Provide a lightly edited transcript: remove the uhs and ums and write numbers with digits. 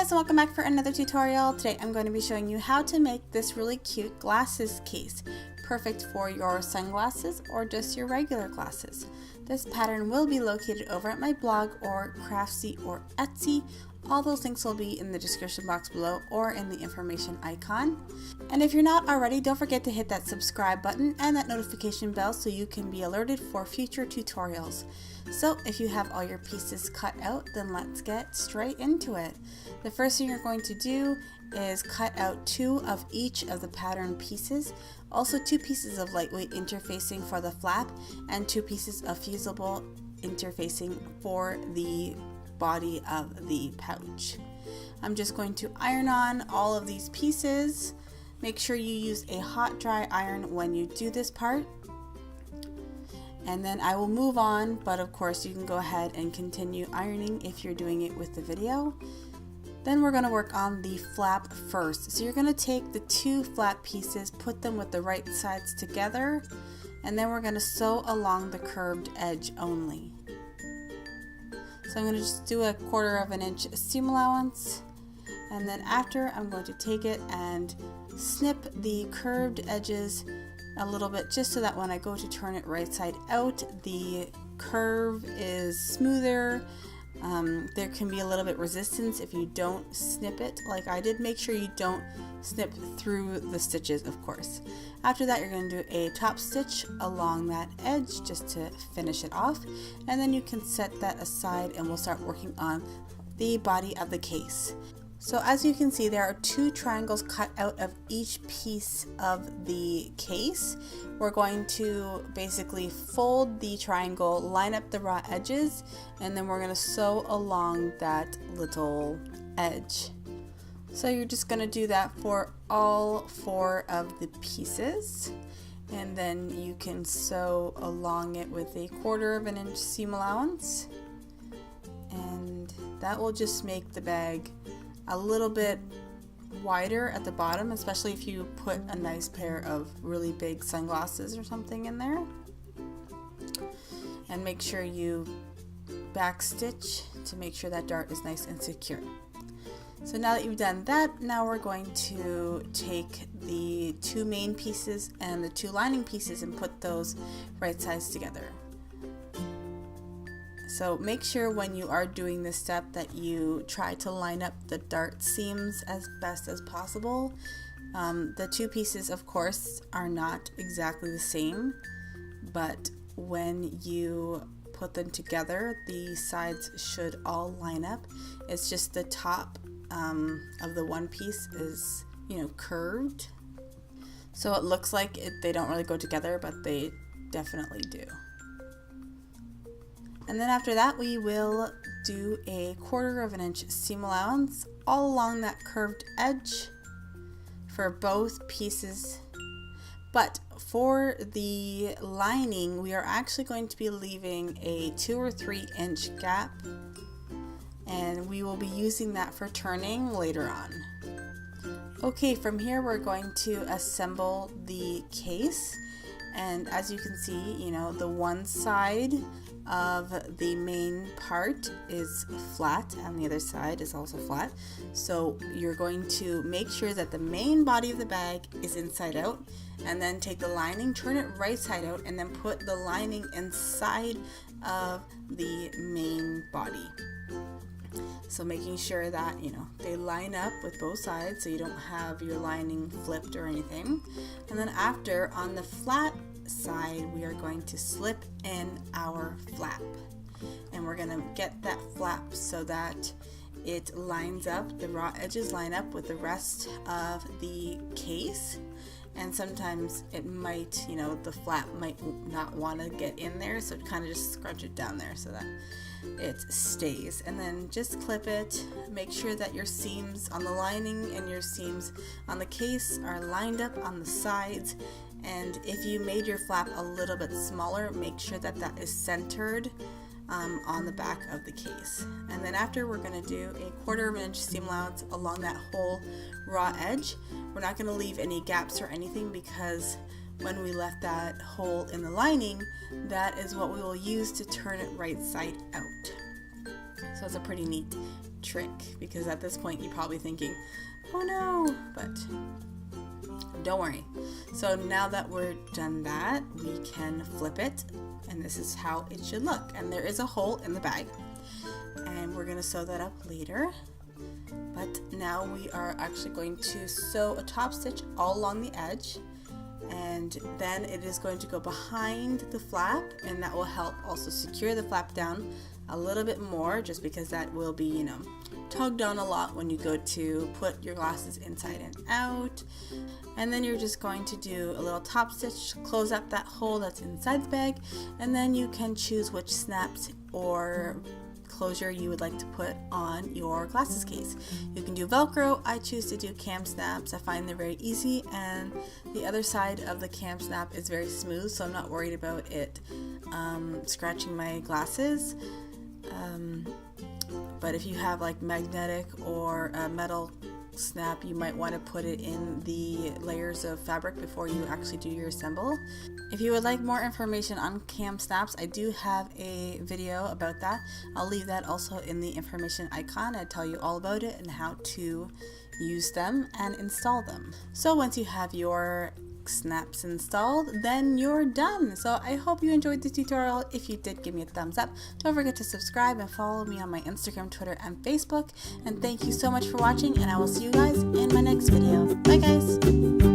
guys, and welcome back for another tutorial. Today I'm going to be showing you how to make this really cute glasses case, perfect for your sunglasses or just your regular glasses. This pattern will be located over at my blog or Craftsy or Etsy. All those links will be in the description box below or in the information icon. And if you're not already, don't forget to hit that subscribe button and that notification bell so you can be alerted for future tutorials. So if you have all your pieces cut out, then let's get straight into it. The first thing you're going to do is cut out 2 of each of the pattern pieces, also 2 pieces of lightweight interfacing for the flap and 2 pieces of fusible interfacing for the body of the pouch. I'm just going to iron on all of these pieces. Make sure you use a hot dry iron when you do this part. And then I will move on, but of course you can go ahead and continue ironing if you're doing it with the video. Then we're going to work on the flap first. So you're going to take the 2 flap pieces, put them with the right sides together, and then we're going to sew along the curved edge only. So I'm going to just do a 1/4 inch seam allowance, and then after I'm going to take it and snip the curved edges a little bit, just so that when I go to turn it right side out, the curve is smoother. There can be a little bit resistance if you don't snip it like I did. Make sure you don't snip through the stitches, of course. After that, you're going to do a top stitch along that edge just to finish it off, and then you can set that aside and we'll start working on the body of the case. So as you can see, there are 2 triangles cut out of each piece of the case. We're going to basically fold the triangle, line up the raw edges, and then we're going to sew along that little edge. So you're just going to do that for all 4 of the pieces, and then you can sew along it with a 1/4 inch seam allowance, and that will just make the bag a little bit wider at the bottom, especially if you put a nice pair of really big sunglasses or something in there. And make sure you back stitch to make sure that dart is nice and secure. So now that you've done that, now we're going to take the 2 main pieces and the 2 lining pieces and put those right sides together. So make sure when you are doing this step that you try to line up the dart seams as best as possible. The 2 pieces, of course, are not exactly the same, but when you put them together, the sides should all line up. It's just the top of the one piece is, curved. So it looks like they don't really go together, but they definitely do. And then after that, we will do a 1/4 inch seam allowance all along that curved edge for both pieces. But for the lining, we are actually going to be leaving a 2 or 3 inch gap, and we will be using that for turning later on. Okay, from here we're going to assemble the case, and as you can see, the one side of the main part is flat and the other side is also flat. So you're going to make sure that the main body of the bag is inside out, and then take the lining, turn it right side out, and then put the lining inside of the main body. So making sure that they line up with both sides so you don't have your lining flipped or anything. And then after, on the flat side, we are going to slip in our flap, and we're going to get that flap so that it lines up, the raw edges line up with the rest of the case. And sometimes it might, the flap might not want to get in there, so kind of just scrunch it down there so that it stays, and then just clip it. Make sure that your seams on the lining and your seams on the case are lined up on the sides, and if you made your flap a little bit smaller, make sure that that is centered on the back of the case. And then after, we're going to do a 1/4 inch seam allowance along that whole raw edge. We're not going to leave any gaps or anything, because when we left that hole in the lining, that is what we will use to turn it right side out. So it's a pretty neat trick, because at this point you're probably thinking, oh no, but don't worry. So now that we're done that, we can flip it, and this is how it should look. And there is a hole in the bag, and we're going to sew that up later. But now we are actually going to sew a top stitch all along the edge, and then it is going to go behind the flap, and that will help also secure the flap down a little bit more, just because that will be, you know, tugged on a lot when you go to put your glasses inside and out. And then you're just going to do a little top stitch, close up that hole that's inside the bag, and then you can choose which snaps or closure you would like to put on your glasses case. You can do Velcro. I choose to do cam snaps. I find they're very easy, and the other side of the cam snap is very smooth, so I'm not worried about it scratching my glasses. But if you have like magnetic or a metal snap, you might want to put it in the layers of fabric before you actually do your assemble. If you would like more information on cam snaps, I do have a video about that. I'll leave that also in the information icon. I tell you all about it and how to use them and install them. So once you have your snaps installed, then you're done. So I hope you enjoyed the tutorial. If you did, give me a thumbs up. Don't forget to subscribe and follow me on my Instagram, Twitter, and Facebook. And thank you so much for watching, and I will see you guys in my next video. Bye guys!